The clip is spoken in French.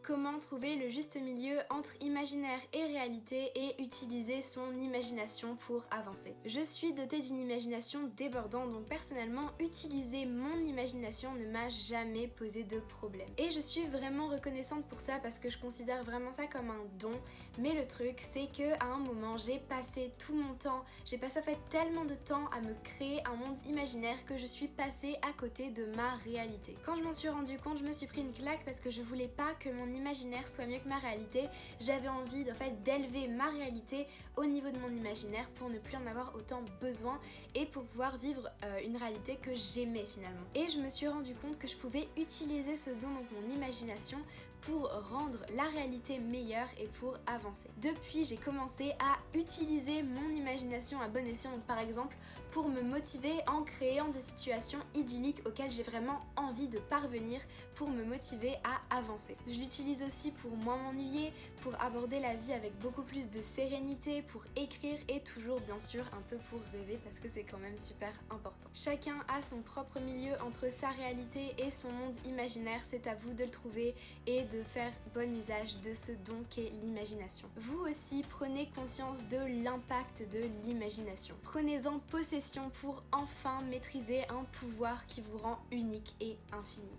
Comment trouver le juste milieu entre imaginaire et réalité et utiliser son imagination pour avancer. Je suis dotée d'une imagination débordante, donc personnellement, utiliser mon imagination ne m'a jamais posé de problème. Et je suis vraiment reconnaissante pour ça parce que je considère vraiment ça comme un don. Mais le truc, c'est que à un moment, j'ai passé tout mon temps, j'ai passé en fait tellement de temps à me créer un monde imaginaire que je suis passée à côté de ma réalité. Quand je m'en suis rendu compte, je me suis pris une claque parce que je voulais pas que mon imaginaire soit mieux que ma réalité. J'avais envie en fait d'élever ma réalité au niveau de mon imaginaire pour ne plus en avoir autant besoin et pour pouvoir vivre une réalité que j'aimais finalement. Et je me suis rendu compte que je pouvais utiliser ce don, donc mon imagination, pour rendre la réalité meilleure et pour avancer. Depuis, j'ai commencé à utiliser mon imagination à bon escient, donc par exemple pour me motiver en créant des situations idylliques auxquelles j'ai vraiment envie de parvenir pour me motiver à avancer. Je l'utilise aussi pour moins m'ennuyer, pour aborder la vie avec beaucoup plus de sérénité, pour écrire et toujours bien sûr un peu pour rêver parce que c'est quand même super important. Chacun a son propre milieu entre sa réalité et son monde imaginaire, c'est à vous de le trouver et de faire bon usage de ce don qu'est l'imagination. Vous aussi prenez conscience de l'impact de l'imagination. Prenez-en possession pour enfin maîtriser un pouvoir qui vous rend unique et infini.